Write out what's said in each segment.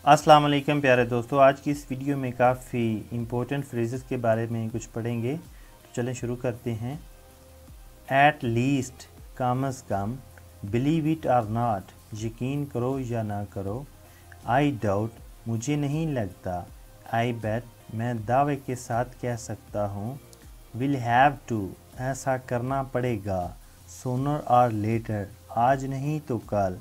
अस्सलाम वालेकुम प्यारे दोस्तों, आज की इस वीडियो में काफ़ी इम्पोर्टेंट फ्रेजेस के बारे में कुछ पढ़ेंगे। तो चलें शुरू करते हैं। एट लीस्ट, कम अज़ कम, बिलीव इट और नॉट, यकीन करो या ना करो। आई डाउट, मुझे नहीं लगता। आई बेट, मैं दावे के साथ कह सकता हूँ। विल हैव टू, ऐसा करना पड़ेगा। सोनर और लेटर, आज नहीं तो कल।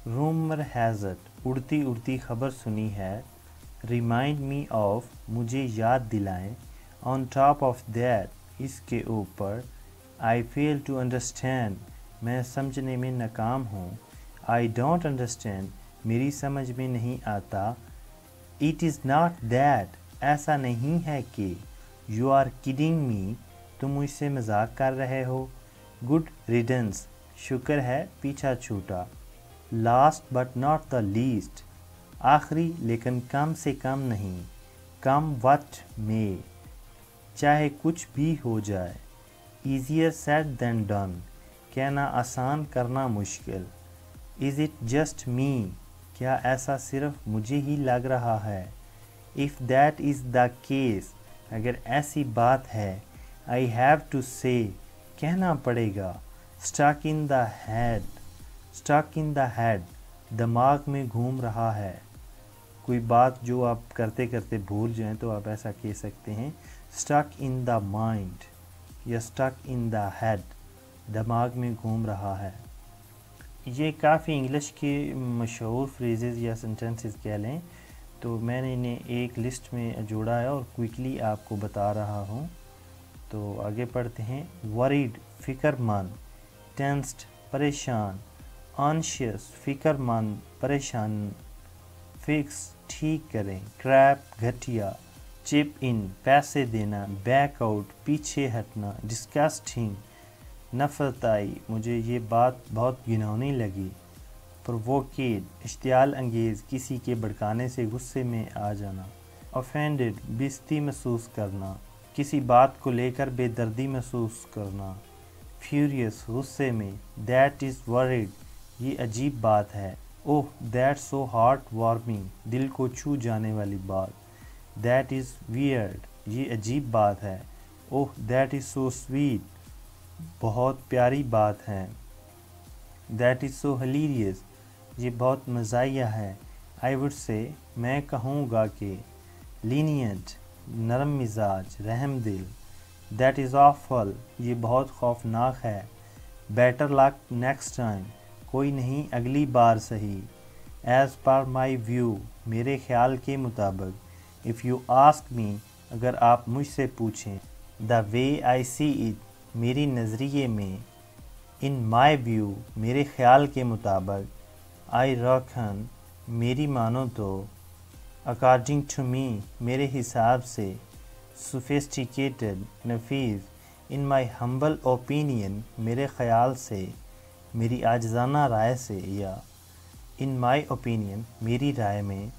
रूमर हैज़ इट, उड़ती उड़ती खबर सुनी है। रिमाइंड मी ऑफ, मुझे याद दिलाएं। ऑन टॉप ऑफ दैट, इसके ऊपर। आई फेल टू अंडरस्टैंड, मैं समझने में नाकाम हूँ। आई डोंट अंडरस्टैंड, मेरी समझ में नहीं आता। इट इज़ नॉट दैट, ऐसा नहीं है कि। यू आर किडिंग मी, तुम मुझसे मजाक कर रहे हो। गुड रिडन्स, शुक्र है पीछा छूटा। Last but not the least, आखिरी लेकिन कम से कम नहीं। कम वट मे, चाहे कुछ भी हो जाए। ईजियर सेड देन डन, कहना आसान करना मुश्किल। इज़ इट जस्ट मी, क्या ऐसा सिर्फ मुझे ही लग रहा है। If that is the case, अगर ऐसी बात है। आई हैव टू से, कहना पड़ेगा। Stuck in the head, stuck in the head, दिमाग में घूम रहा है। कोई बात जो आप करते करते भूल जाएं तो आप ऐसा कह सकते हैं स्टक इन द माइंड या स्टक इन द हेड, दिमाग में घूम रहा है। ये काफ़ी इंग्लिश के मशहूर फ्रेजेस या सेंटेंसेस कह लें, तो मैंने इन्हें एक लिस्ट में जोड़ा है और क्विकली आपको बता रहा हूँ। तो आगे पढ़ते हैं। वरीड, फिक्रमंद। टेंस्ड, परेशान। ऑनशियस, फिक्रमंद परेशान। फिक्स, ठीक करें। क्रैप, घटिया। चिप इन, पैसे देना। बैक आउट, पीछे हटना। डिस्गस्टिंग, नफरत आई, मुझे ये बात बहुत घिनौनी लगी। प्रोवोकेड, इश्तियाल अंगेज़, किसी के भड़काने से गुस्से में आ जाना। ऑफेंडेड, बेइज्जती महसूस करना, किसी बात को लेकर बेदर्दी महसूस करना। फ्यूरियस, गुस्से में। दैट इज़ वरीड, ये अजीब बात है। Oh that so heart warming, दिल को छू जाने वाली बात। दैट इज़ वियर्ड, ये अजीब बात है। Oh that is so sweet, बहुत प्यारी बात है। दैट इज़ सो हिलेरियस, ये बहुत मज़ाहिया है। आई वुड से, मैं कहूँगा कि। लीनियंट, नरम मिजाज, रहमदिल। दैट इज़ ऑफल, ये बहुत खौफनाक है। बेटर लक नेक्स्ट टाइम, कोई नहीं अगली बार सही। एज़ पर माई व्यू, मेरे ख्याल के मुताबिक। इफ़ यू आस्क मी, अगर आप मुझसे पूछें। The way I see it, मेरी नज़रिए में। इन माई व्यू, मेरे ख्याल के मुताबिक। आई रखन, मेरी मानो तो। अकॉर्डिंग टू मी, मेरे हिसाब से। Sophisticated, Nafees. In my humble opinion, मेरे ख़याल से, मेरी आजिज़ाना राय से। या इन माई ओपिनियन, मेरी राय में।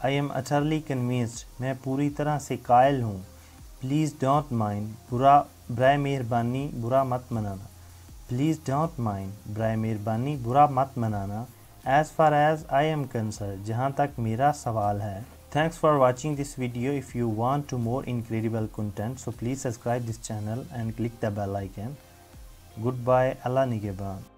आई एम अटरली कन्विंस्ड, मैं पूरी तरह से कायल हूँ। प्लीज़ डोंट माइंड, बराए मेहरबानी बुरा मत मनाना। प्लीज़ डोंट माइंड, बराए मेहरबानी बुरा मत मनाना। As far as I am concern, जहाँ तक मेरा सवाल है। Thanks for watching this video. If you want to more incredible content, so please subscribe this channel and click the bell icon. Goodbye, Allah Nigeban.